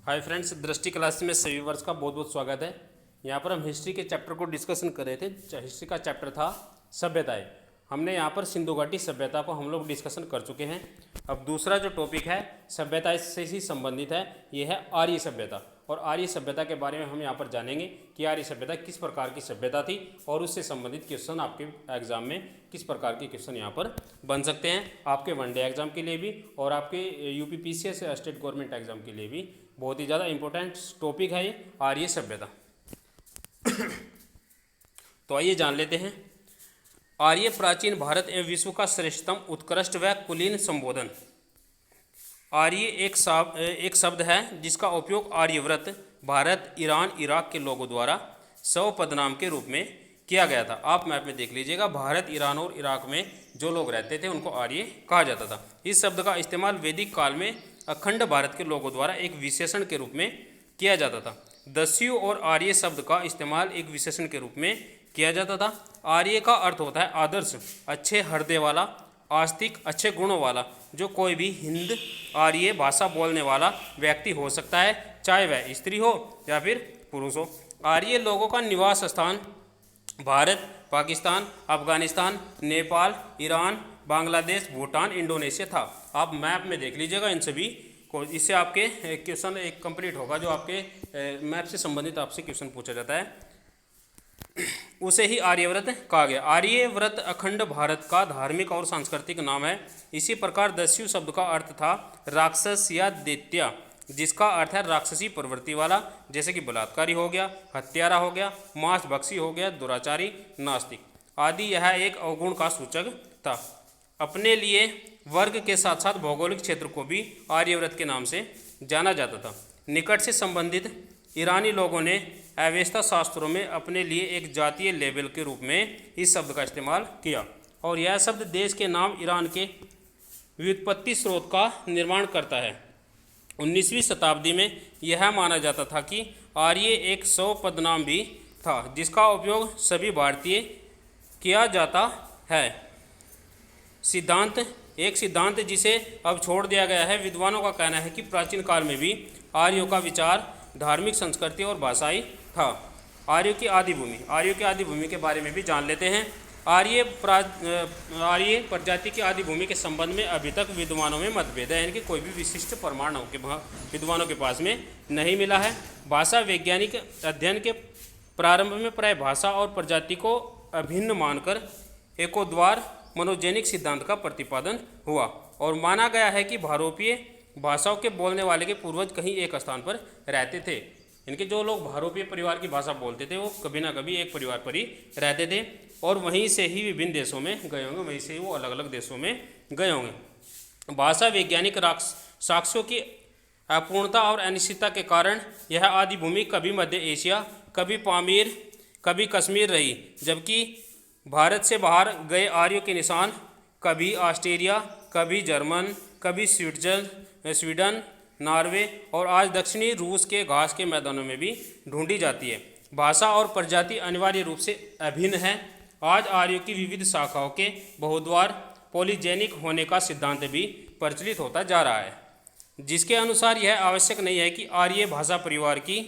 Hi friends, दृष्टि class में सभी वर्ष का बहुत बहुत स्वागत है। यहाँ पर हम हिस्ट्री के चैप्टर को डिस्कशन कर रहे थे। हिस्ट्री का चैप्टर था सभ्यताएं। हमने यहाँ पर सिंधु घाटी सभ्यता को हम लोग डिस्कशन कर चुके हैं। अब दूसरा जो टॉपिक है सभ्यता से ही संबंधित है, ये है आर्य सभ्यता। और आर्य सभ्यता के बारे में हम यहाँ पर जानेंगे कि आर्य सभ्यता किस प्रकार की सभ्यता थी और उससे संबंधित क्वेश्चन आपके एग्जाम में किस प्रकार के क्वेश्चन यहाँ पर बन सकते हैं, आपके वनडे एग्जाम के लिए भी और आपके UP PCS state government exam के लिए भी। बहुत ही ज़्यादा इंपॉर्टेंट टॉपिक है ये आर्य सभ्यता। तो आइए जान लेते हैं। आर्य प्राचीन भारत एवं विश्व का श्रेष्ठतम उत्कृष्ट व कुलीन संबोधन। आर्य एक शब्द है जिसका उपयोग आर्यव्रत भारत, ईरान, इराक के लोगों द्वारा सव पदनाम के रूप में किया गया था। आप मैप में देख लीजिएगा, भारत, ईरान और इराक में जो लोग रहते थे उनको आर्य कहा जाता था। इस शब्द का इस्तेमाल वैदिक काल में अखंड भारत के लोगों द्वारा एक विशेषण के रूप में किया जाता था। दस्यु और आर्य शब्द का इस्तेमाल एक विशेषण के रूप में किया जाता था। आर्य का अर्थ होता है आदर्श, अच्छे हृदय वाला, आस्तिक, अच्छे गुणों वाला। जो कोई भी हिंद आर्य भाषा बोलने वाला व्यक्ति हो सकता है, चाहे वह स्त्री हो या फिर पुरुष हो। आर्य लोगों का निवास स्थान भारत, पाकिस्तान, अफगानिस्तान, नेपाल, ईरान, बांग्लादेश, भूटान, इंडोनेशिया था। आप मैप में देख लीजिएगा इन सभी को, इससे आपके क्वेश्चन एक कंप्लीट होगा। जो आपके मैप से संबंधित आपसे क्वेश्चन पूछा जाता है उसे ही आर्यव्रत कहा गया। आर्यव्रत अखंड भारत का धार्मिक और सांस्कृतिक नाम है। इसी प्रकार दस्यु शब्द का अर्थ था राक्षस या दैत्य, जिसका अर्थ है राक्षसी प्रवृत्ति वाला, जैसे कि बलात्कारी हो गया, हत्यारा हो गया, मांस भक्षी हो गया, दुराचारी, नास्तिक आदि। यह एक अवगुण का सूचक था। अपने लिए वर्ग के साथ साथ भौगोलिक क्षेत्र को भी आर्यव्रत के नाम से जाना जाता था। निकट से संबंधित ईरानी लोगों ने अवेस्ता शास्त्रों में अपने लिए एक जातीय लेबल के रूप में इस शब्द का इस्तेमाल किया और यह शब्द देश के नाम ईरान के व्युत्पत्ति स्रोत का निर्माण करता है। 19वीं शताब्दी में यह माना जाता था कि आर्य एक सौ पदनाम भी था जिसका उपयोग सभी भारतीय किया जाता है। सिद्धांत जिसे अब छोड़ दिया गया है। विद्वानों का कहना है कि प्राचीन काल में भी आर्यों का विचार धार्मिक, संस्कृति और भाषाई था। आर्यों की आदि भूमि के बारे में भी जान लेते हैं। आर्य प्रजाति की आदि भूमि के संबंध में अभी तक विद्वानों में मतभेद है, यानी कि कोई भी विशिष्ट प्रमाण विद्वानों के पास में नहीं मिला है। भाषा वैज्ञानिक अध्ययन के प्रारंभ में प्राय भाषा और प्रजाति को अभिन्न मानकर एकोद्वार मनोजेनिक सिद्धांत का प्रतिपादन हुआ और माना गया है कि भारोपीय भाषाओं के बोलने वाले के पूर्वज कहीं एक स्थान पर रहते थे। इनके जो लोग भारोपीय परिवार की भाषा बोलते थे वो कभी ना कभी एक परिवार पर ही रहते थे और वहीं से ही विभिन्न देशों में गए होंगे, वहीं से ही वो अलग अलग देशों में गए होंगे। भाषा वैज्ञानिक साक्ष्यों की अपूर्णता और अनिश्चितता के कारण यह आदि भूमि कभी मध्य एशिया, कभी पामीर, कभी कश्मीर रही, जबकि भारत से बाहर गए आर्यों के निशान कभी ऑस्ट्रेलिया, कभी जर्मन, कभी स्वीडन, नॉर्वे और आज दक्षिणी रूस के घास के मैदानों में भी ढूंढी जाती है। भाषा और प्रजाति अनिवार्य रूप से अभिन्न है। आज आर्यों की विविध शाखाओं के बहुद्वार पॉलीजेनिक होने का सिद्धांत भी प्रचलित होता जा रहा है, जिसके अनुसार यह आवश्यक नहीं है कि आर्य भाषा परिवार की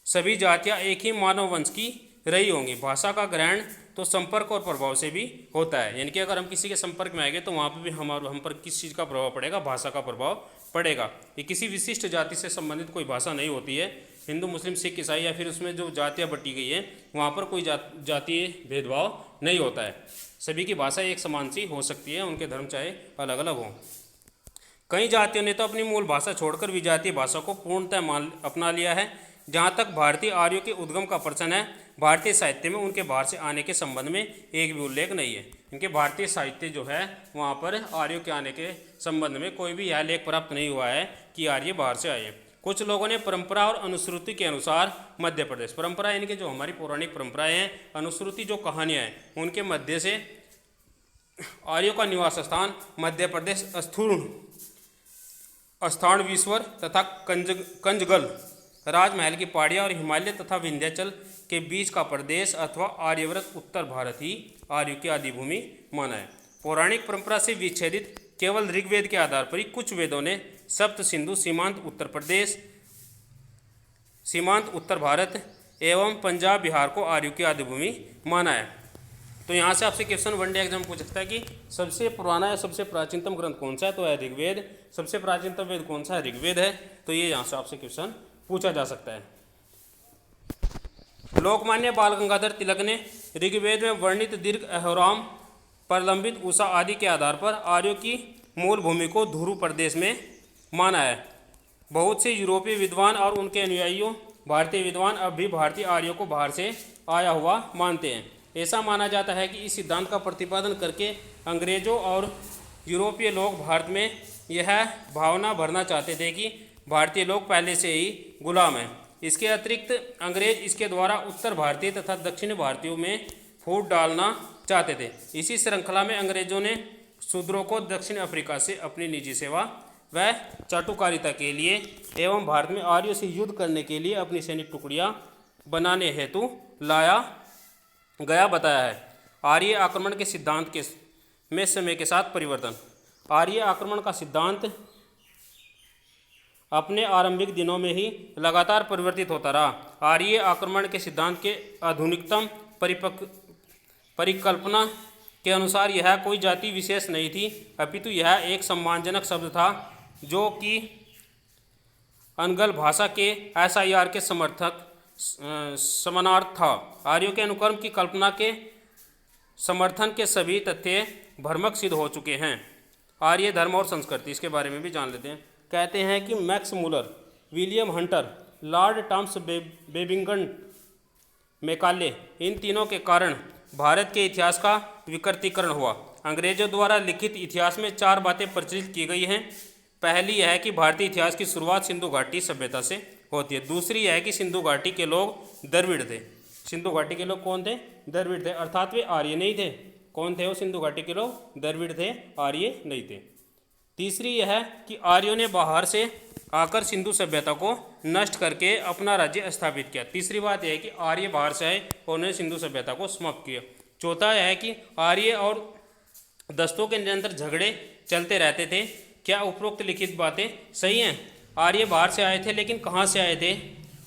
सभी जातियाँ एक ही मानव वंश की रही होंगी। भाषा का ग्रहण तो संपर्क और प्रभाव से भी होता है, यानी कि अगर हम किसी के संपर्क में आएंगे तो वहाँ पे भी हम पर किस चीज़ का प्रभाव पड़ेगा, भाषा का प्रभाव पड़ेगा। ये किसी विशिष्ट जाति से संबंधित कोई भाषा नहीं होती है। हिंदू, मुस्लिम, सिख, ईसाई या फिर उसमें जो जातियाँ बटी गई हैं वहाँ पर कोई जातीय भेदभाव नहीं होता है। सभी की भाषा एक समान सी हो सकती है, उनके धर्म चाहे अलग अलग हों। कई जातियों ने तो अपनी मूल भाषा छोड़कर विजातीय भाषा को पूर्णतः अपना लिया है। जहाँ तक भारतीय आर्यों के उद्गम का प्रश्न है, भारतीय साहित्य में उनके बाहर से आने के संबंध में एक भी उल्लेख नहीं है। इनके भारतीय साहित्य जो है वहाँ पर आर्यों के आने के संबंध में कोई भी यह लेख प्राप्त नहीं हुआ है कि आर्य बाहर से आए। कुछ लोगों ने परंपरा और अनुश्रुति के अनुसार मध्य प्रदेश, परंपरा यानी कि जो हमारी पौराणिक परंपराएं हैं, अनुश्रुति जो कहानियाँ हैं, उनके मध्य से आर्यों का निवास स्थान मध्य प्रदेश, स्थानवीश्वर तथा कंजगल, राजमहल की पहाड़ियाँ और हिमालय तथा विंध्याचल के बीच का प्रदेश अथवा आर्यव्रत उत्तर भारत ही आर्यों की आदि भूमि माना है। पौराणिक परंपरा से विच्छेदित केवल ऋग्वेद के आधार पर ही कुछ वेदों ने सप्त सिंधु सीमांत उत्तर प्रदेश सीमांत उत्तर भारत एवं पंजाब बिहार को आर्यों की आदि भूमि माना है। तो यहाँ से आपसे क्वेश्चन वनडे एग्जाम पूछ सकता है कि सबसे पुराना या सबसे प्राचीनतम ग्रंथ कौन सा है, तो है ऋग्वेद। सबसे प्राचीनतम वेद कौन सा है, ऋग्वेद है। तो ये यहाँ से आपसे क्वेश्चन पूछा जा सकता है। लोकमान्य बाल गंगाधर तिलक ने ऋग्वेद में वर्णित दीर्घ, अहोराम, प्रलंबित, उषा आदि के आधार पर आर्यों की मूल भूमि को ध्रुव प्रदेश में माना है। बहुत से यूरोपीय विद्वान और उनके अनुयायियों भारतीय विद्वान अब भी भारतीय आर्यों को बाहर से आया हुआ मानते हैं। ऐसा माना जाता है कि इस सिद्धांत का प्रतिपादन करके अंग्रेजों और यूरोपीय लोग भारत में यह भावना भरना चाहते थे कि भारतीय लोग पहले से ही गुलाम हैं। इसके अतिरिक्त अंग्रेज इसके द्वारा उत्तर भारतीय तथा दक्षिण भारतीयों में फूट डालना चाहते थे। इसी श्रृंखला में अंग्रेजों ने शूद्रों को दक्षिण अफ्रीका से अपनी निजी सेवा व चाटुकारिता के लिए एवं भारत में आर्यों से युद्ध करने के लिए अपनी सैनिक टुकड़ियां बनाने हेतु लाया गया बताया है। आर्य आक्रमण के सिद्धांत के में समय के साथ परिवर्तन। आर्य आक्रमण का सिद्धांत अपने आरंभिक दिनों में ही लगातार परिवर्तित होता रहा। आर्य आक्रमण के सिद्धांत के आधुनिकतम परिकल्पना के अनुसार यह कोई जाति विशेष नहीं थी, अपितु यह एक सम्मानजनक शब्द था जो कि अनगल भाषा के SIR के समर्थक समानार्थ था। आर्यों के अनुकर्म की कल्पना के समर्थन के सभी तथ्य भ्रामक सिद्ध हो चुके हैं। आर्य धर्म और संस्कृति, इसके बारे में भी जान लेते हैं। कहते हैं कि Max Muller, William Hunter, Lord Thomas Babington, Macaulay, इन तीनों के कारण भारत के इतिहास का विकृतीकरण हुआ। अंग्रेजों द्वारा लिखित इतिहास में 4 बातें प्रचलित की गई हैं। पहली यह है कि भारतीय इतिहास की शुरुआत सिंधु घाटी सभ्यता से होती है। दूसरी यह है कि सिंधु घाटी के लोग द्रविड़ थे। सिंधु घाटी के लोग कौन थे, द्रविड़ थे, अर्थात वे आर्य नहीं थे। कौन थे वो सिंधु घाटी के लोग, द्रविड़ थे, आर्य नहीं थे। तीसरी यह है कि आर्यों ने बाहर से आकर सिंधु सभ्यता को नष्ट करके अपना राज्य स्थापित किया। तीसरी बात यह है कि आर्य बाहर से आए और उन्होंने सिंधु सभ्यता को समाप्त किया। चौथा यह है कि आर्य और दस्तों के निरंतर झगड़े चलते रहते थे। क्या उपरोक्त लिखित बातें सही हैं? आर्य बाहर से आए थे, लेकिन कहाँ से आए थे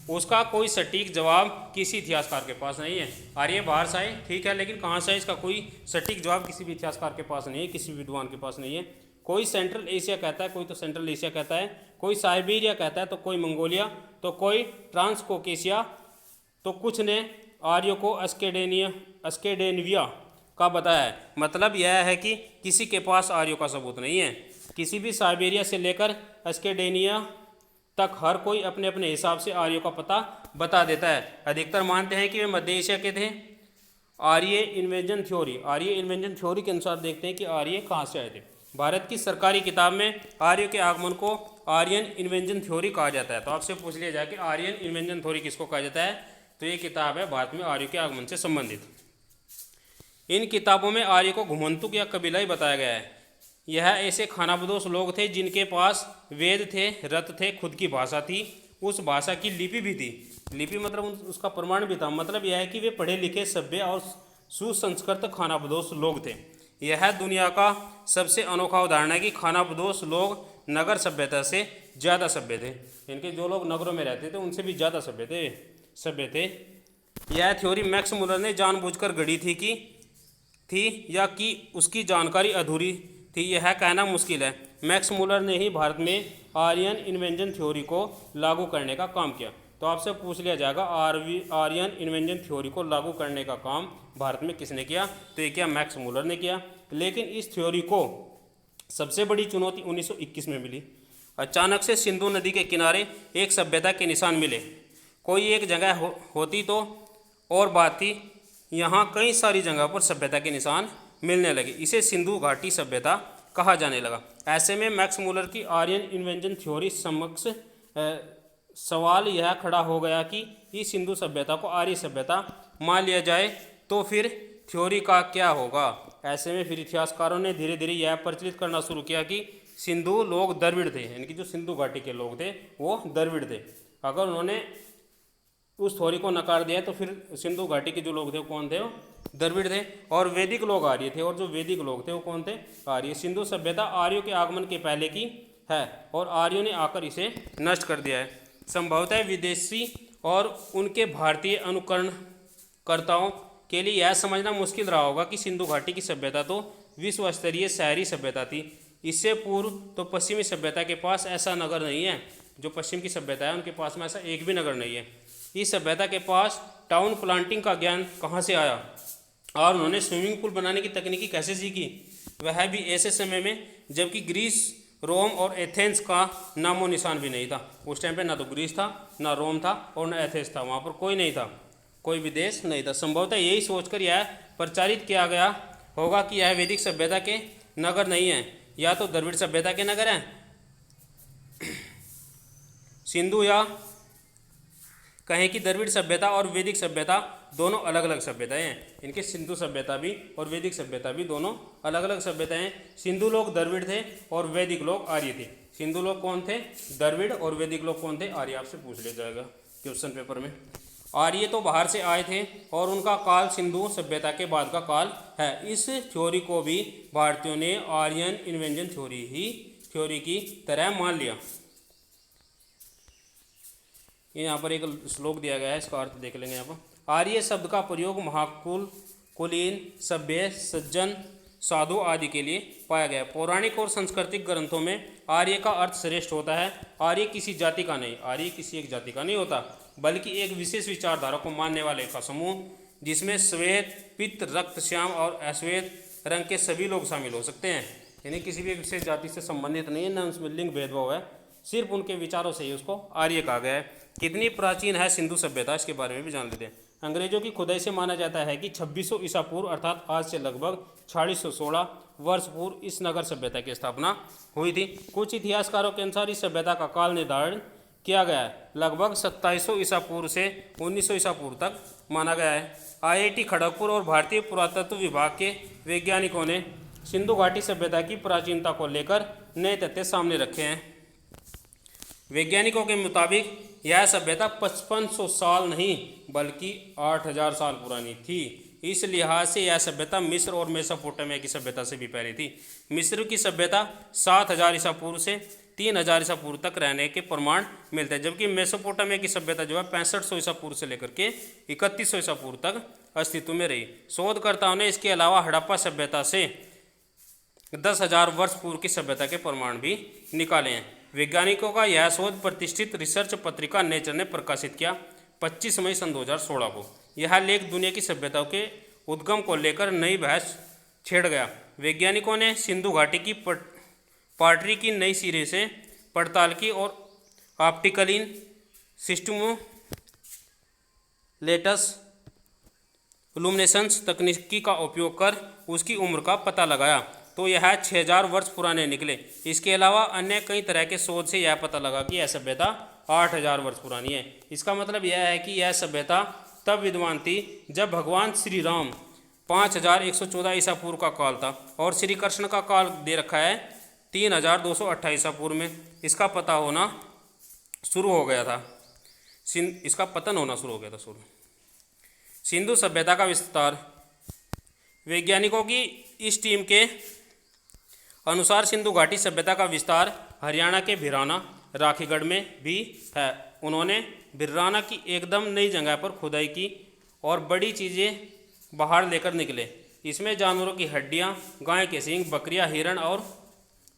उसका कोई सटीक जवाब किसी इतिहासकार के पास नहीं है। आर्य बाहर से आए, ठीक है, लेकिन कहाँ से आए इसका कोई सटीक जवाब किसी भी इतिहासकार के पास नहीं है, किसी विद्वान के पास नहीं है। कोई सेंट्रल एशिया कहता है, कोई तो सेंट्रल एशिया कहता है, कोई साइबेरिया कहता है, तो कोई मंगोलिया, तो कोई ट्रांसकोकेशिया, तो कुछ ने आर्यों को अस्केडेनिविया का बताया है। मतलब यह है कि किसी के पास आर्यों का सबूत नहीं है। किसी भी साइबेरिया से लेकर अस्केडेनिया तक हर कोई अपने अपने हिसाब से आर्यों का पता बता देता है। अधिकतर मानते हैं कि वे मध्य एशिया के थे। आर्य इन्वेंजन थ्योरी के अनुसार देखते हैं कि आर्य कहाँ से आए थे। भारत की सरकारी किताब में आर्य के आगमन को आर्यन इन्वेंजन थ्योरी कहा जाता है। तो आपसे पूछ लिया जाए कि आर्यन इन्वेंजन थ्योरी किसको कहा जाता है, तो ये किताब है भारत में आर्य के आगमन से संबंधित। इन किताबों में आर्य को घुमंतुक या कबीलाई बताया गया है। यह ऐसे खानाबदोश लोग थे जिनके पास वेद थे, रथ थे, खुद की भाषा थी, उस भाषा की लिपि भी थी। लिपि मतलब उसका प्रमाण भी था। मतलब यह है कि वे पढ़े लिखे, सभ्य और सुसंस्कृत खानाबदोश लोग थे। यह दुनिया का सबसे अनोखा उदाहरण है कि खानाबदोश लोग नगर सभ्यता से ज़्यादा सभ्य थे। इनके जो लोग नगरों में रहते थे उनसे भी ज़्यादा सभ्य थे। यह थ्योरी मैक्स मूलर ने जानबूझकर गढ़ी थी या कि उसकी जानकारी अधूरी थी, यह कहना मुश्किल है। मैक्स मूलर ने ही भारत में आर्यन इन्वेंजन थ्योरी को लागू करने का काम किया। तो आपसे पूछ लिया जाएगा आर्यन इन्वेंजन थ्योरी को लागू करने का काम भारत में किसने किया, तो ये क्या मैक्स मूलर ने किया। लेकिन इस थ्योरी को सबसे बड़ी चुनौती 1921 में मिली। अचानक से सिंधु नदी के किनारे एक सभ्यता के निशान मिले। कोई एक जगह होती तो और बात थी, यहाँ कई सारी जगह पर सभ्यता के निशान मिलने लगे। इसे सिंधु घाटी सभ्यता कहा जाने लगा। ऐसे में मैक्स मूलर की आर्यन इन्वेंजन थ्योरी समक्ष सवाल यह खड़ा हो गया कि इस सिंधु सभ्यता को आर्य सभ्यता मान लिया जाए तो फिर थ्योरी का क्या होगा। ऐसे में फिर इतिहासकारों ने धीरे धीरे यह प्रचलित करना शुरू किया कि सिंधु लोग द्रविड़ थे, यानी कि जो सिंधु घाटी के लोग थे वो द्रविड़ थे। अगर उन्होंने उस थ्योरी को नकार दिया तो फिर सिंधु घाटी के जो लोग थे वो कौन थे, वो द्रविड़ थे। और वैदिक लोग आर्य थे, और जो वैदिक लोग थे वो कौन थे, आर्य। सिंधु सभ्यता आर्यों के आगमन के पहले की है और आर्यों ने आकर इसे नष्ट कर दिया है। संभवतः विदेशी और उनके भारतीय अनुकरणकर्ताओं के लिए यह समझना मुश्किल रहा होगा कि सिंधु घाटी की सभ्यता तो विश्व स्तरीय शहरी सभ्यता थी। इससे पूर्व तो पश्चिमी सभ्यता के पास ऐसा नगर नहीं है। जो पश्चिम की सभ्यता है उनके पास में ऐसा एक भी नगर नहीं है। इस सभ्यता के पास टाउन प्लांटिंग का ज्ञान कहाँ से आया और उन्होंने स्विमिंग पूल बनाने की तकनीकी कैसे सीखी, वह भी ऐसे समय में जबकि ग्रीस, रोम और एथेंस का नामो निशान भी नहीं था। उस टाइम पे ना तो ग्रीस था, ना रोम था और ना एथेंस था। वहाँ पर कोई नहीं था, कोई भी देश नहीं था। संभवतः यही सोचकर यह प्रचारित किया गया होगा कि यह वैदिक सभ्यता के नगर नहीं है, या तो द्रविड़ सभ्यता के नगर हैं सिंधु, या कहें कि द्रविड़ सभ्यता और वैदिक सभ्यता दोनों अलग अलग सभ्यताएं हैं। इनके सिंधु सभ्यता भी और वैदिक सभ्यता भी दोनों अलग अलग सभ्यताएं हैं। सिंधु लोग द्रविड़ थे और वैदिक लोग आर्य थे। सिंधु लोग कौन थे? द्रविड़। और वैदिक लोग कौन थे? आर्य। आपसे पूछ लिया जाएगा क्वेश्चन पेपर में। आर्य तो बाहर से आए थे और उनका काल सिंधु सभ्यता के बाद का काल है। इस थ्योरी को भी भारतीयों ने आर्यन इन्वेंजन थ्योरी की तरह मान लिया। यहाँ पर एक श्लोक दिया गया है, इसका अर्थ देख लेंगे। यहाँ पर आर्य शब्द का प्रयोग महाकुल, कुलीन, सभ्य, सज्जन, साधु आदि के लिए पाया गया। पौराणिक और सांस्कृतिक ग्रंथों में आर्य का अर्थ श्रेष्ठ होता है। आर्य किसी जाति का नहीं, आर्य किसी एक जाति का नहीं होता, बल्कि एक विशेष विचारधारा को मानने वाले का समूह, जिसमें श्वेत, पित्त, रक्त, श्याम और अश्वेत रंग के सभी लोग शामिल हो सकते हैं। यानी किसी भी विशेष जाति से संबंधित नहीं है, न उसमें लिंग भेदभाव है, सिर्फ उनके विचारों से ही उसको आर्य कहा गया है। कितनी प्राचीन है सिंधु सभ्यता, इसके बारे में भी जान लेते हैं। अंग्रेजों की खुदाई से माना जाता है कि 2600 ईसा पूर्व अर्थात आज से लगभग 4616 वर्ष पूर्व इस नगर सभ्यता की स्थापना हुई थी। कुछ इतिहासकारों के अनुसार इस सभ्यता का काल निर्धारण किया गया है, लगभग 2700 ईसा पूर्व से 1900 ईसा पूर्व तक माना गया है। IIT खड़गपुर और भारतीय पुरातत्व विभाग के वैज्ञानिकों ने सिंधु घाटी सभ्यता की प्राचीनता को लेकर नए तथ्य सामने रखे हैं। वैज्ञानिकों के मुताबिक यह सभ्यता 5500 साल नहीं बल्कि 8000 साल पुरानी थी। इस लिहाज से यह सभ्यता मिस्र और मेसोपोटामिया की सभ्यता से भी पहले थी। मिस्र की सभ्यता 7000 ईसा पूर्व से 3000 ईसा पूर्व तक रहने के प्रमाण मिलते हैं, जबकि मेसोपोटामिया की सभ्यता जो है 6500 ईसा पूर्व से लेकर के 3100 ईसा पूर्व तक अस्तित्व में रही। शोधकर्ताओं ने इसके अलावा हड़प्पा सभ्यता से 10,000 वर्ष पूर्व की सभ्यता के प्रमाण भी निकाले हैं। वैज्ञानिकों का यह शोध प्रतिष्ठित रिसर्च पत्रिका नेचर ने प्रकाशित किया 25 मई सन 2016 को। यह लेख दुनिया की सभ्यताओं के उद्गम को लेकर नई बहस छेड़ गया। वैज्ञानिकों ने सिंधु घाटी की पॉटरी की नई सिरे से पड़ताल की और ऑप्टिकल सिस्टमोलेटस इल्यूमिनेशंस तकनीकी का उपयोग कर उसकी उम्र का पता लगाया, तो यह 6000 वर्ष पुराने निकले। इसके अलावा अन्य कई तरह के शोध से यह पता लगा कि यह सभ्यता 8000 वर्ष पुरानी है। इसका मतलब यह है कि यह सभ्यता तब विद्वान थी जब भगवान श्री राम 5114 ईसा पूर्व का काल था और श्री कृष्ण का काल दे रखा है 3228 ईसा पूर्व में। इसका पता होना शुरू हो गया था, इसका पतन होना शुरू हो गया था। सिंधु सभ्यता का विस्तार। वैज्ञानिकों की इस टीम के अनुसार सिंधु घाटी सभ्यता का विस्तार हरियाणा के भिराना, राखीगढ़ में भी है। उन्होंने भिराना की एकदम नई जगह पर खुदाई की और बड़ी चीज़ें बाहर लेकर निकले। इसमें जानवरों की हड्डियां, गाय के सींग, बकरियां, हिरण और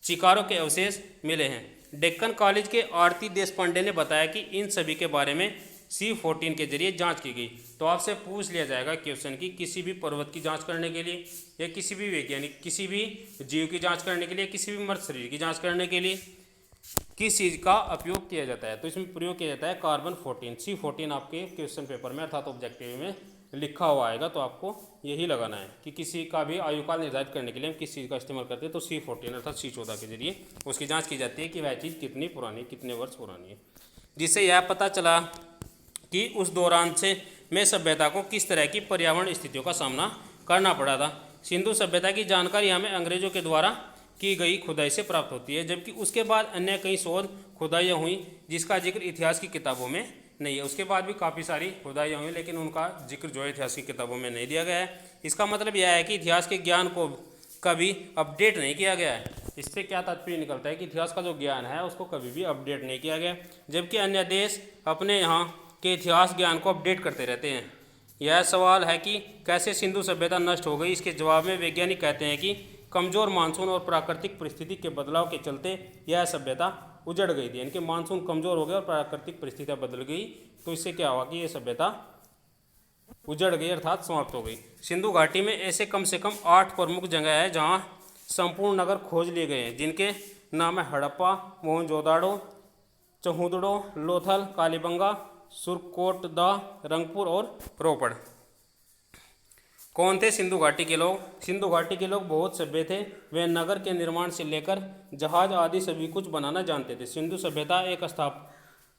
चिकारों के अवशेष मिले हैं। डेक्कन कॉलेज के आरती देशपांडे ने बताया कि इन सभी के बारे में C14 के जरिए जांच की गई। तो आपसे पूछ लिया जाएगा क्वेश्चन की किसी भी पर्वत की जांच करने के लिए या किसी भी वैज्ञानिक किसी भी जीव की जांच करने के लिए, किसी भी मर्द शरीर की जांच करने के लिए किस चीज़ का उपयोग किया जाता है, तो इसमें प्रयोग किया जाता है कार्बन 14। C14 आपके क्वेश्चन पेपर में अर्थात ऑब्जेक्टिव में लिखा हुआ आएगा, तो आपको यही लगाना है कि किसी का भी आयुकाल निर्धारित करने के लिए हम किस चीज़ का इस्तेमाल करते हैं, तो C14 अर्थात C14 के जरिए उसकी जाँच की जाती है कि वह चीज़ कितनी पुरानी, कितने वर्ष पुरानी है, जिससे यह पता चला कि उस दौरान से में सभ्यता को किस तरह की पर्यावरण स्थितियों का सामना करना पड़ा था। सिंधु सभ्यता की जानकारी हमें अंग्रेजों के द्वारा की गई खुदाई से प्राप्त होती है, जबकि उसके बाद अन्य कई शोध खुदाइयाँ हुई जिसका जिक्र इतिहास की किताबों में नहीं है। उसके बाद भी काफ़ी सारी खुदाइयाँ हुई लेकिन उनका जिक्र जो है इतिहास की किताबों में नहीं दिया गया है। इसका मतलब यह है कि इतिहास के ज्ञान को कभी अपडेट नहीं किया गया है। इससे क्या तात्पर्य निकलता है कि इतिहास का जो ज्ञान है उसको कभी भी अपडेट नहीं किया गया, जबकि अन्य देश अपने यहाँ के इतिहास ज्ञान को अपडेट करते रहते हैं। यह सवाल है कि कैसे सिंधु सभ्यता नष्ट हो गई। इसके जवाब में वैज्ञानिक कहते हैं कि कमज़ोर मानसून और प्राकृतिक परिस्थिति के बदलाव के चलते यह सभ्यता उजड़ गई थी। यानी कि मानसून कमज़ोर हो गया और प्राकृतिक परिस्थितियाँ बदल गई, तो इससे क्या हुआ कि यह सभ्यता उजड़ गई अर्थात समाप्त हो गई। सिंधु घाटी में ऐसे कम से कम 8 प्रमुख जगह है जहाँ संपूर्ण नगर खोज लिए गए हैं, जिनके नाम है हड़प्पा, मोहनजोदाड़ो, चहुदड़ो, लोथल, कालीबंगा, सुरकोटदा, रंगपुर और रोपड़। कौन थे सिंधु घाटी के लोग? सिंधु घाटी के लोग बहुत सभ्य थे। वे नगर के निर्माण से लेकर जहाज आदि सभी कुछ बनाना जानते थे। सिंधु सभ्यता एक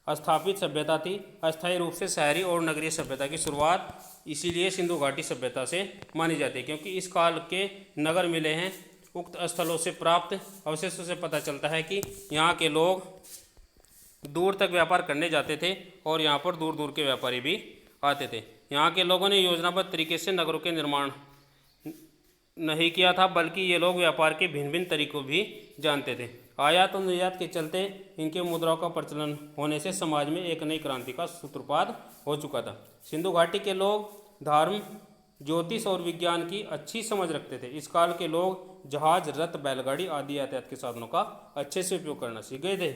स्थापित सभ्यता थी, अस्थायी रूप से शहरी और नगरीय सभ्यता की शुरुआत इसीलिए सिंधु घाटी सभ्यता से मानी जाती है, क्योंकि इस काल के नगर मिले हैं। उक्त स्थलों से प्राप्त अवशेषों से पता चलता है कि यहाँ के लोग दूर तक व्यापार करने जाते थे और यहाँ पर दूर दूर के व्यापारी भी आते थे। यहाँ के लोगों ने योजनाबद्ध तरीके से नगरों के निर्माण नहीं किया था, बल्कि ये लोग व्यापार के भिन्न भिन्न तरीकों भी जानते थे। आयात और निर्यात के चलते इनके मुद्राओं का प्रचलन होने से समाज में एक नई क्रांति का सूत्रपात हो चुका था। सिंधु घाटी के लोग धर्म, ज्योतिष और विज्ञान की अच्छी समझ रखते थे। इस काल के लोग जहाज, रथ, बैलगाड़ी आदि यातायात के साधनों का अच्छे से उपयोग करना सीख गए थे।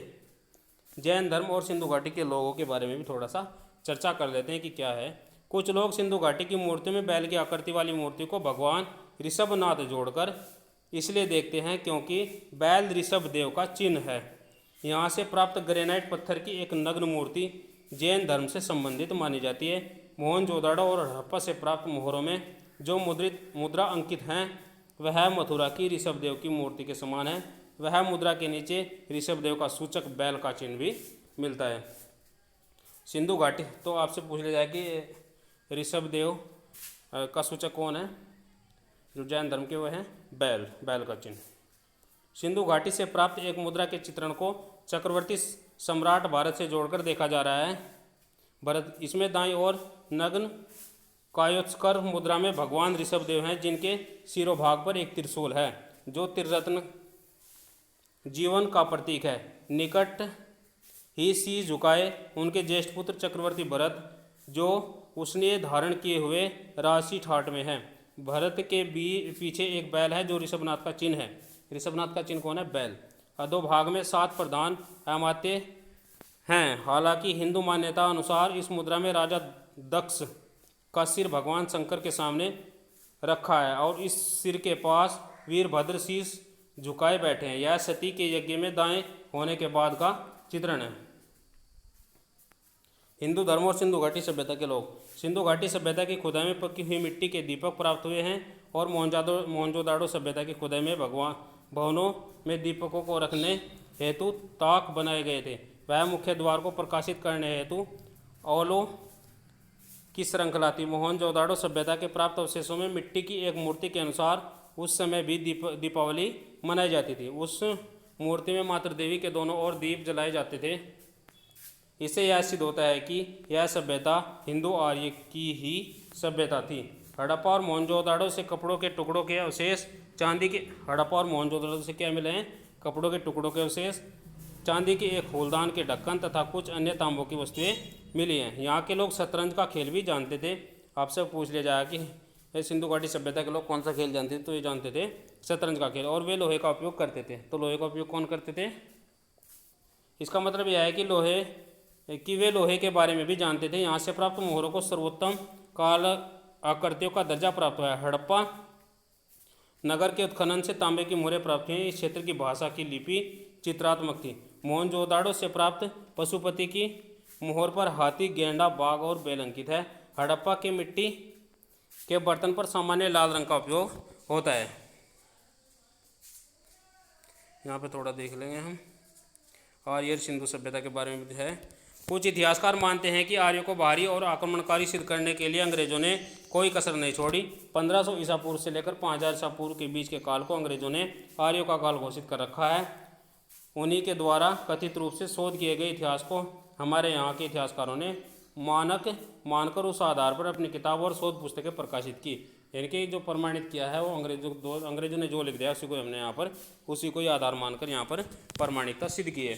जैन धर्म और सिंधु घाटी के लोगों के बारे में भी थोड़ा सा चर्चा कर लेते हैं कि क्या है। कुछ लोग सिंधु घाटी की मूर्तियों में बैल की आकृति वाली मूर्ति को भगवान ऋषभनाथ जोड़कर इसलिए देखते हैं क्योंकि बैल ऋषभ देव का चिन्ह है। यहाँ से प्राप्त ग्रेनाइट पत्थर की एक नग्न मूर्ति जैन धर्म से संबंधित मानी जाती है। मोहनजोदाड़ो और हड़प्पा से प्राप्त मोहरों में जो मुद्रा अंकित हैं वह मथुरा की ऋषभ देव की मूर्ति के समान है। वह मुद्रा के नीचे ऋषभ देव का सूचक बैल का चिन्ह भी मिलता है। सिंधु घाटी तो आपसे पूछ लिया जाए कि ऋषभ देव का सूचक कौन है? जो जैन धर्म के वो हैं बैल का चिन्ह। सिंधु घाटी से प्राप्त एक मुद्रा के चित्रण को चक्रवर्ती सम्राट भारत से जोड़कर देखा जा रहा है। भरत इसमें दाईं ओर नग्न कायोत्स्कर मुद्रा में भगवान ऋषभ देव हैं, जिनके शिरोभाग पर एक त्रिशूल है जो त्रिरत्न जीवन का प्रतीक है। निकट ही सी झुकाए उनके ज्येष्ठ पुत्र चक्रवर्ती भरत, जो उसने धारण किए हुए राशि ठाट में है। भरत के पीछे एक बैल है जो ऋषभनाथ का चिन्ह है। ऋषभनाथ का चिन्ह कौन है? बैल। अधोभाग में 7 प्रधान अमात्य हैं। हालांकि हिंदू मान्यता अनुसार इस मुद्रा में राजा दक्ष का सिर भगवान शंकर के सामने रखा है और इस सिर के पास वीरभद्र शीश झुकाए बैठे हैं। यह सती के यज्ञ में दाएं होने के बाद का चित्रण है। हिंदू धर्म और सिंधु घाटी सभ्यता के लोग। सिंधु घाटी सभ्यता की खुदाई में पकी हुई मिट्टी के दीपक प्राप्त हुए हैं और मोहनजोदाड़ो सभ्यता की खुदाई में भवनों में दीपकों को रखने हेतु ताक बनाए गए थे। वह मुख्य द्वार को प्रकाशित करने हेतु औलों की श्रृंखला थी। मोहनजोदाड़ो सभ्यता के प्राप्त अवशेषों में मिट्टी की एक मूर्ति के अनुसार उस समय भी दीपावली मनाई जाती थी। उस मूर्ति में मातृ देवी के दोनों ओर दीप जलाए जाते थे। इससे यह सिद्ध होता है कि यह सभ्यता हिंदू आर्य की ही सभ्यता थी। हड़प्पा और मोहनजोदाड़ो से कपड़ों के टुकड़ों के अवशेष, चांदी के हड़प्पा और मोहनजोदाड़ो से क्या मिले हैं? कपड़ों के टुकड़ों के अवशेष, चांदी के एक फूलदान के ढक्कन तथा कुछ अन्य तांबों की वस्तुएं मिली हैं। यहाँ के लोग शतरंज का खेल भी जानते थे। आपसे पूछ लिया जाए कि सिंधु घाटी सभ्यता के लोग कौन सा खेल जानते थे, तो ये जानते थे शतरंज का खेल। और वे लोहे का उपयोग करते थे। तो लोहे का उपयोग कौन करते थे? इसका मतलब यह है कि वे लोहे के बारे में भी जानते थे। यहाँ से प्राप्त मोहरों को सर्वोत्तम काल आकृतियों का दर्जा प्राप्त हुआ है। हड़प्पा नगर के उत्खनन से तांबे की मोहरें प्राप्त हुई। इस क्षेत्र की भाषा की लिपि चित्रात्मक थी। मोहनजोदाड़ो से प्राप्त पशुपति की मोहर पर हाथी, गेंडा, बाघ और बैल अंकित है। हड़प्पा के मिट्टी के बर्तन पर सामान्य लाल रंग का उपयोग होता है। यहाँ पे थोड़ा देख लेंगे हम आर्य सिंधु सभ्यता के बारे में है। कुछ इतिहासकार मानते हैं कि आर्यों को भारी और आक्रमणकारी सिद्ध करने के लिए अंग्रेजों ने कोई कसर नहीं छोड़ी। 1500 ईसा पूर्व से लेकर 5000 ईसा पूर्व के बीच के काल को अंग्रेजों ने आर्यों का काल घोषित कर रखा है। उन्हीं के द्वारा कथित रूप से शोध किए गए इतिहास को हमारे यहाँ के इतिहासकारों ने मानक मानकर उस आधार पर अपनी किताब और शोध पुस्तकें प्रकाशित की। यानी कि जो प्रमाणित किया है वो अंग्रेजों ने जो लिख दिया उसी को हमने यहाँ पर उसी को ही आधार मानकर यहाँ पर प्रमाणिकता सिद्ध की है।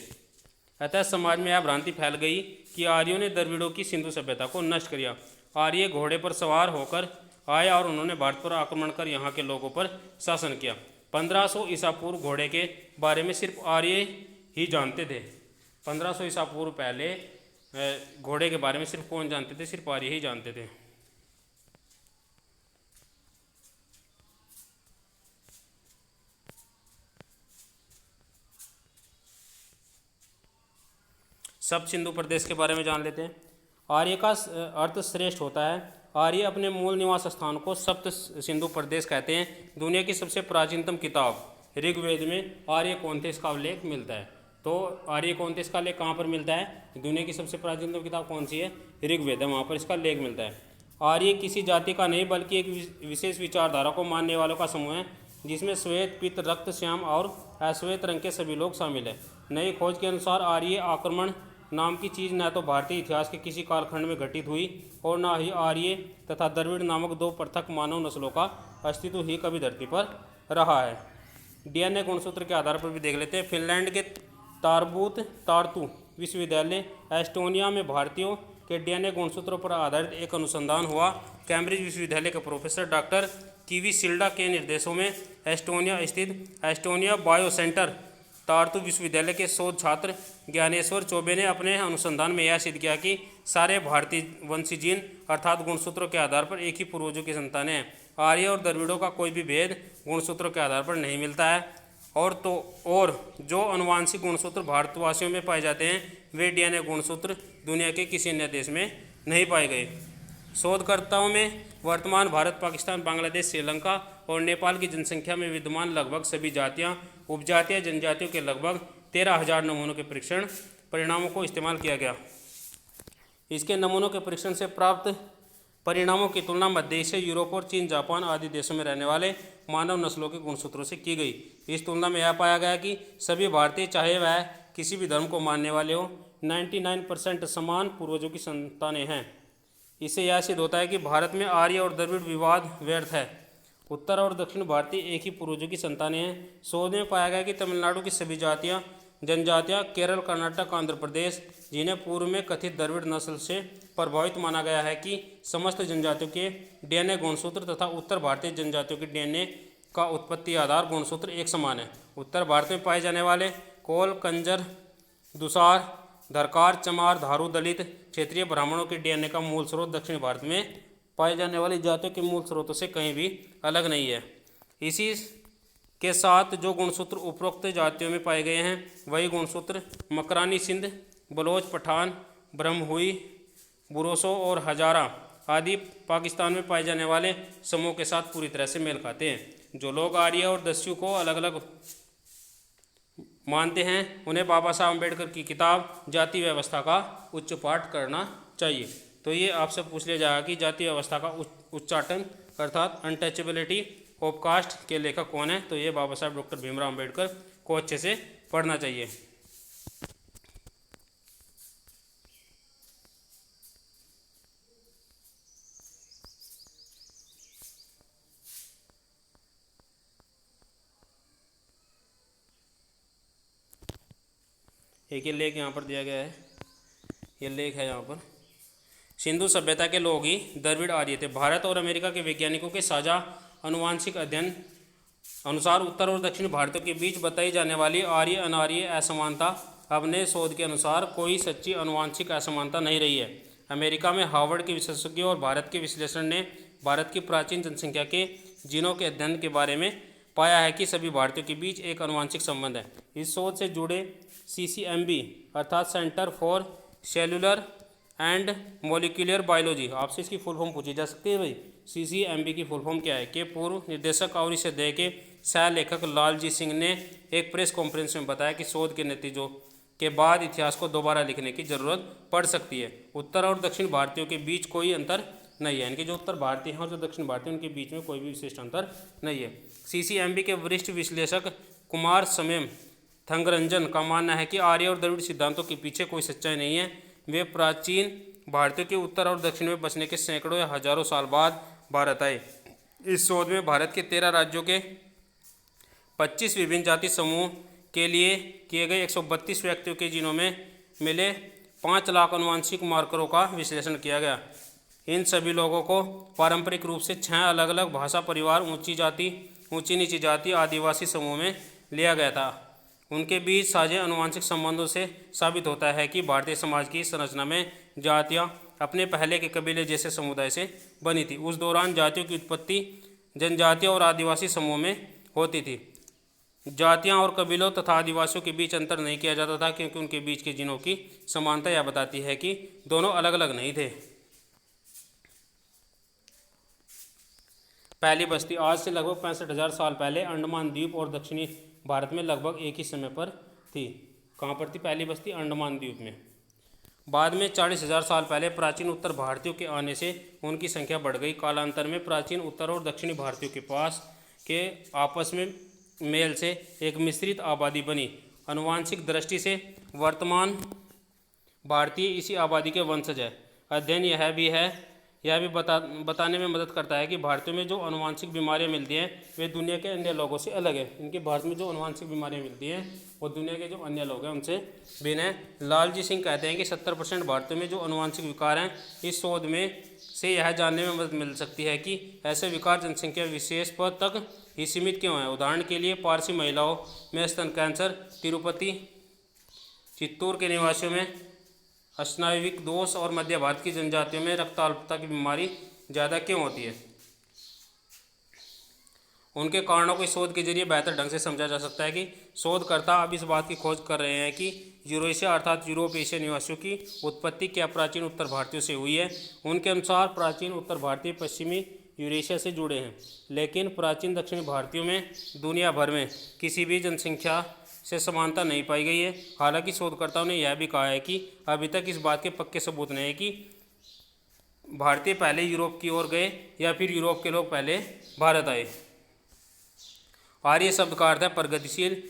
अतः समाज में यह भ्रांति फैल गई कि आर्यों ने द्रविड़ों की सिंधु सभ्यता को नष्ट किया। आर्य घोड़े पर सवार होकर आए और उन्होंने भारत पर आक्रमण कर यहाँ के लोगों पर शासन किया। 1500 ईसा पूर्व घोड़े के बारे में सिर्फ आर्य ही जानते थे। 1500 ईसा पूर्व पहले घोड़े के बारे में सिर्फ कौन जानते थे? सिर्फ आर्य ही जानते थे। सप्त सिंधु प्रदेश के बारे में जान लेते हैं। आर्य का अर्थ श्रेष्ठ होता है। आर्य अपने मूल निवास स्थान को सप्त सिंधु प्रदेश कहते हैं। दुनिया की सबसे प्राचीनतम किताब ऋग्वेद में आर्य कौंतेस का उल्लेख मिलता है। तो आर्य कौंतेस का लेख कहाँ पर मिलता है? दुनिया की सबसे प्राचीनतम किताब कौन सी है? ऋग्वेद है, वहाँ पर इसका लेख मिलता है। आर्य किसी जाति का नहीं बल्कि एक विशेष विचारधारा को मानने वालों का समूह है, जिसमें श्वेत, पीत, रक्त, श्याम और अश्वेत रंग के सभी लोग शामिल हैं। नई खोज के अनुसार आर्य आक्रमण नाम की चीज़ न तो भारतीय इतिहास के किसी कालखंड में घटित हुई और न ही आर्य तथा द्रविड़ नामक दो पृथक मानव नस्लों का अस्तित्व ही कभी धरती पर रहा है। डीएनए गुणसूत्र के आधार पर भी देख लेते हैं। फिनलैंड के तार्तु विश्वविद्यालय एस्टोनिया में भारतीयों के डीएनए गुणसूत्रों पर आधारित एक अनुसंधान हुआ। कैम्ब्रिज विश्वविद्यालय के प्रोफेसर डॉक्टर कीवी सिल्डा के निर्देशों में एस्टोनिया स्थित एस्टोनिया बायो सेंटर तार्तु विश्वविद्यालय के शोध छात्र ज्ञानेश्वर चौबे ने अपने अनुसंधान में यह सिद्ध किया कि सारे भारतीय वंशी जीन अर्थात गुणसूत्रों के आधार पर एक ही पूर्वजों की संतानें हैं। आर्य और द्रविड़ों का कोई भी भेद गुणसूत्रों के आधार पर नहीं मिलता है। और जो अनुवांशिक गुणसूत्र भारतवासियों में पाए जाते हैं वे डीएनए गुणसूत्र दुनिया के किसी अन्य देश में नहीं पाए गए। शोधकर्ताओं में वर्तमान भारत, पाकिस्तान, बांग्लादेश, श्रीलंका और नेपाल की जनसंख्या में विद्यमान लगभग सभी जातियां, उपजातियां, जनजातियों के लगभग 13,000 नमूनों के परीक्षण परिणामों को इस्तेमाल किया गया। इसके नमूनों के परीक्षण से प्राप्त परिणामों की तुलना मध्य एशिया, यूरोप और चीन, जापान आदि देशों में रहने वाले मानव नस्लों के गुणसूत्रों से की गई। इस तुलना में यह पाया गया कि सभी भारतीय, चाहे वह किसी भी धर्म को मानने वाले हो, 99% समान पूर्वजों की संतानें हैं। इससे यह सिद्ध होता है कि भारत में आर्य और द्रविड़ विवाद व्यर्थ है। उत्तर और दक्षिण भारतीय एक ही पूर्वजों की संतानें हैं। शोध में पाया गया कि तमिलनाडु की सभी जातियां, जनजातियां, केरल, कर्नाटक, आंध्र प्रदेश, जिन्हें पूर्व में कथित द्रविड़ नस्ल से प्रभावित माना गया है, कि समस्त जनजातियों के डीएनए गुणसूत्र तथा उत्तर भारतीय जनजातियों के डीएनए का उत्पत्ति आधार गुणसूत्र एक समान है। उत्तर भारत में पाए जाने वाले कोल, कंजर, दुसार, धरकार, चमार, धारू, दलित, क्षेत्रीय ब्राह्मणों के डीएनए का मूल स्रोत दक्षिण भारत में पाए जाने वाली जातियों के मूल स्रोतों से कहीं भी अलग नहीं है। इसी के साथ जो गुणसूत्र उपरोक्त जातियों में पाए गए हैं वही गुणसूत्र मकरानी, सिंध, बलोच, पठान, ब्रह्महुई, बुरोसो और हजारा आदि पाकिस्तान में पाए जाने वाले समूह के साथ पूरी तरह से मेल खाते हैं। जो लोग आर्य और दस्यु को अलग अलग मानते हैं उन्हें बाबा साहब अम्बेडकर की किताब जाति व्यवस्था का उच्च पाठ करना चाहिए। तो ये आपसे पूछ लिया जाएगा कि जाति व्यवस्था का उच्चाटन अर्थात अनटचेबिलिटी ऑफ कास्ट के लेखक कौन है? तो ये बाबा साहब डॉक्टर भीमराव अम्बेडकर को अच्छे से पढ़ना चाहिए। एक ये लेख यहाँ पर दिया गया है, ये लेख है यहाँ पर। सिंधु सभ्यता के लोग ही द्रविड़ आर्य थे। भारत और अमेरिका के वैज्ञानिकों के साझा अनुवांशिक अध्ययन अनुसार उत्तर और दक्षिण भारतों के बीच बताई जाने वाली आर्य अनार्य असमानता अब नए शोध के अनुसार कोई सच्ची अनुवांशिक असमानता नहीं रही है। अमेरिका में हार्वर्ड के विशेषज्ञों और भारत के विश्लेषण ने भारत की प्राचीन जनसंख्या के जीनों के अध्ययन के बारे में पाया है कि सभी भारतीयों के बीच एक अनुवांशिक संबंध है। इस शोध से जुड़े CCMB अर्थात centre for cellular and molecular biology, आपसे इसकी फुल फॉर्म पूछी जा सकती है भाई। CCMB की फुल फॉर्म क्या है? के पूर्व निदेशक और इस अध्याय के सह लेखक लालजीत सिंह ने एक प्रेस कॉन्फ्रेंस में बताया कि शोध के नतीजों के बाद इतिहास को दोबारा लिखने की जरूरत पड़ सकती है। उत्तर और दक्षिण भारतीयों के बीच कोई अंतर नहीं है, इनके जो उत्तर भारतीय हैं और जो दक्षिण भारतीय उनके बीच में कोई भी विशिष्ट अंतर नहीं है। CCMB के वरिष्ठ विश्लेषक कुमार समयम थंगरंजन का मानना है कि आर्य और द्रविड़ सिद्धांतों के पीछे कोई सच्चाई नहीं है। वे प्राचीन भारतीयों के उत्तर और दक्षिण में बसने के सैकड़ों या हजारों साल बाद भारत आए। इस शोध में भारत के 13 राज्यों के 25 विभिन्न जाति समूह के लिए किए गए 132 व्यक्तियों के जीनोम में मिले 5 लाख आनुवंशिक मार्करों का विश्लेषण किया गया। इन सभी लोगों को पारंपरिक रूप से 6 अलग अलग भाषा परिवार, ऊंची नीची जाति, आदिवासी समूह में लिया गया था। उनके बीच साझे आनुवंशिक संबंधों से साबित होता है कि भारतीय समाज की संरचना में जातियां अपने पहले के कबीले जैसे समुदाय से बनी थी। उस दौरान जातियों की उत्पत्ति जनजातियों और आदिवासी समूह में होती थी। जातियां और कबीलों तथा आदिवासियों के बीच अंतर नहीं किया जाता था, क्योंकि उनके बीच के जीनों की समानता यह बताती है कि दोनों अलग अलग नहीं थे। पहली बस्ती आज से लगभग 65,000 साल पहले अंडमान द्वीप और दक्षिणी भारत में लगभग एक ही समय पर थी। कहाँ पर थी पहली बस्ती? अंडमान द्वीप में। बाद में 40,000 साल पहले प्राचीन उत्तर भारतीयों के आने से उनकी संख्या बढ़ गई। कालांतर में प्राचीन उत्तर और दक्षिणी भारतीयों के पास के आपस में मेल से एक मिश्रित आबादी बनी। आनुवंशिक दृष्टि से वर्तमान भारतीय इसी आबादी के वंशज है। अध्ययन यह भी बताने में मदद करता है कि भारतीयों में जो आनुवंशिक बीमारियां मिलती हैं वे दुनिया के अन्य लोगों से अलग है। इनके भारत में जो आनुवंशिक बीमारियां मिलती हैं वो दुनिया के जो अन्य लोग हैं उनसे भिन्न है। लालजी सिंह कहते हैं कि 70% भारतीयों में जो आनुवंशिक विकार हैं, इस शोध में से यह जानने में मदद मिल सकती है कि ऐसे विकार जनसंख्या विशेष पद तक ही सीमित क्यों हैं। उदाहरण के लिए पारसी महिलाओं में स्तन कैंसर, तिरुपति चित्तूर के निवासियों में स्नायुविक दोष और मध्य भारत की जनजातियों में रक्ताल्पता की बीमारी ज़्यादा क्यों होती है। उनके कारणों को इस शोध के जरिए बेहतर ढंग से समझा जा सकता है कि शोधकर्ता अब इस बात की खोज कर रहे हैं कि यूरेशिया अर्थात यूरोप एशिया निवासियों की उत्पत्ति क्या प्राचीन उत्तर भारतीयों से हुई है। उनके अनुसार प्राचीन उत्तर भारतीय पश्चिमी यूरेशिया से जुड़े हैं, लेकिन प्राचीन दक्षिणी भारतीयों में दुनिया भर में किसी भी जनसंख्या से समानता नहीं पाई गई है। हालांकि शोधकर्ताओं ने यह भी कहा है कि अभी तक इस बात के पक्के सबूत नहीं है कि भारतीय पहले यूरोप की ओर गए या फिर यूरोप के लोग पहले भारत आए। आर्य शब्द का अर्थ है प्रगतिशील।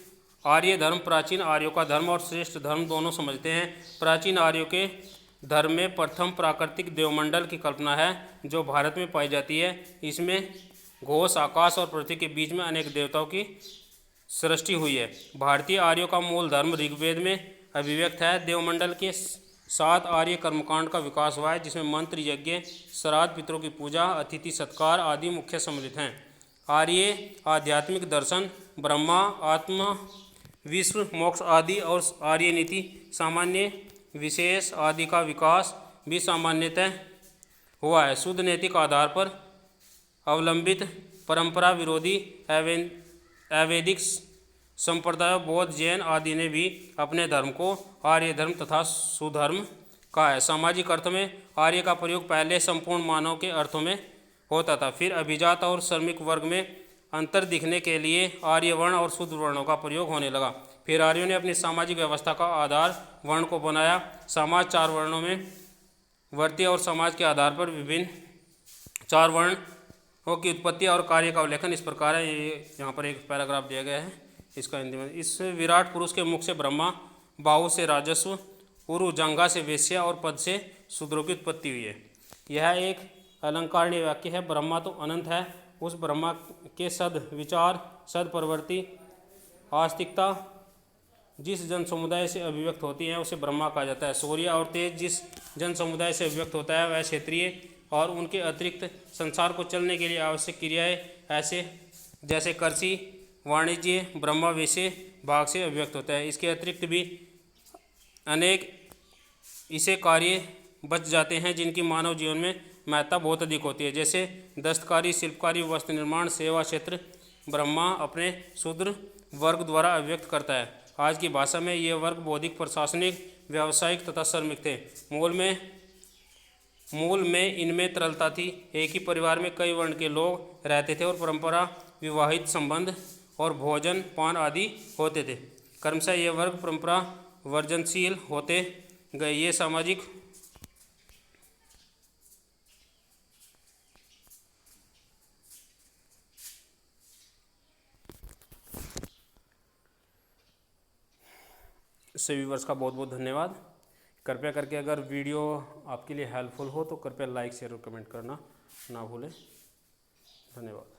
आर्य धर्म प्राचीन आर्यों का धर्म और श्रेष्ठ धर्म दोनों समझते हैं। प्राचीन आर्यों के धर्म में प्रथम प्राकृतिक देवमंडल की कल्पना है जो भारत में पाई जाती है। इसमें घोष, आकाश और पृथ्वी के बीच में अनेक देवताओं की सृष्टि हुई है। भारतीय आर्यों का मूल धर्म ऋग्वेद में अभिव्यक्त है। देवमंडल के 7 आर्य कर्मकांड का विकास हुआ है, जिसमें मंत्र, यज्ञ, श्राद्ध, पितरों की पूजा, अतिथि सत्कार आदि मुख्य सम्मिलित हैं। आर्य आध्यात्मिक दर्शन, ब्रह्मा, आत्मा, विश्व, मोक्ष आदि और आर्य नीति, सामान्य, विशेष आदि का विकास भी सामान्यतः हुआ है। शुद्ध नैतिक आधार पर अवलंबित परंपरा विरोधी अवैदिक संप्रदाय, बौद्ध, जैन आदि ने भी अपने धर्म को आर्य धर्म तथा सुधर्म कहा है। सामाजिक अर्थ में आर्य का प्रयोग पहले संपूर्ण मानव के अर्थों में होता था, फिर अभिजात और श्रमिक वर्ग में अंतर दिखने के लिए आर्य वर्ण और शुद्ध वर्णों का प्रयोग होने लगा। फिर आर्यों ने अपनी सामाजिक व्यवस्था का आधार वर्ण को बनाया। समाज 4 वर्णों में वर्तीय और समाज के आधार पर विभिन्न 4 वर्णों की उत्पत्ति और कार्य का उल्लेखन इस प्रकार है। ये यहाँ पर एक पैराग्राफ दिया गया है, इसका हिंदी में। इस विराट पुरुष के मुख से ब्रह्मा, बाहु से राजस्व, उरु जंघा से वेश्या और पद से शूद्रों की उत्पत्ति हुई है। यह एक अलंकारणीय वाक्य है। ब्रह्मा तो अनंत है, उस ब्रह्मा के सद विचार, सद प्रवृत्ति, आस्तिकता जिस जन समुदाय से अभिव्यक्त होती हैं उसे ब्रह्मा कहा जाता है। शौर्य और तेज जिस जन समुदाय से अभिव्यक्त होता है वह क्षेत्रीय, और उनके अतिरिक्त संसार को चलने के लिए आवश्यक क्रियाएं ऐसे जैसे कृषि, वाणिज्य, ब्रह्मा वैसे भाग से अभिव्यक्त होता है। इसके अतिरिक्त भी अनेक ऐसे कार्य बच जाते हैं जिनकी मानव जीवन में महत्ता बहुत अधिक होती है, जैसे दस्तकारी, शिल्पकारी, वस्त्र निर्माण, सेवा क्षेत्र। ब्रह्मा अपने शूद्र वर्ग द्वारा अभिव्यक्त करता है। आज की भाषा में ये वर्ग बौद्धिक, प्रशासनिक, व्यावसायिक तथा श्रमिक थे। मूल में इनमें तरलता थी। एक ही परिवार में कई वर्ण के लोग रहते थे और परंपरा, विवाहित संबंध और भोजन पान आदि होते थे। क्रमशः ये वर्ग परंपरा वर्जनशील होते गए। ये सामाजिक सभी वर्ष का बहुत बहुत धन्यवाद। कृपया करके अगर वीडियो आपके लिए हेल्पफुल हो तो कृपया लाइक, शेयर और कमेंट करना ना भूलें। धन्यवाद।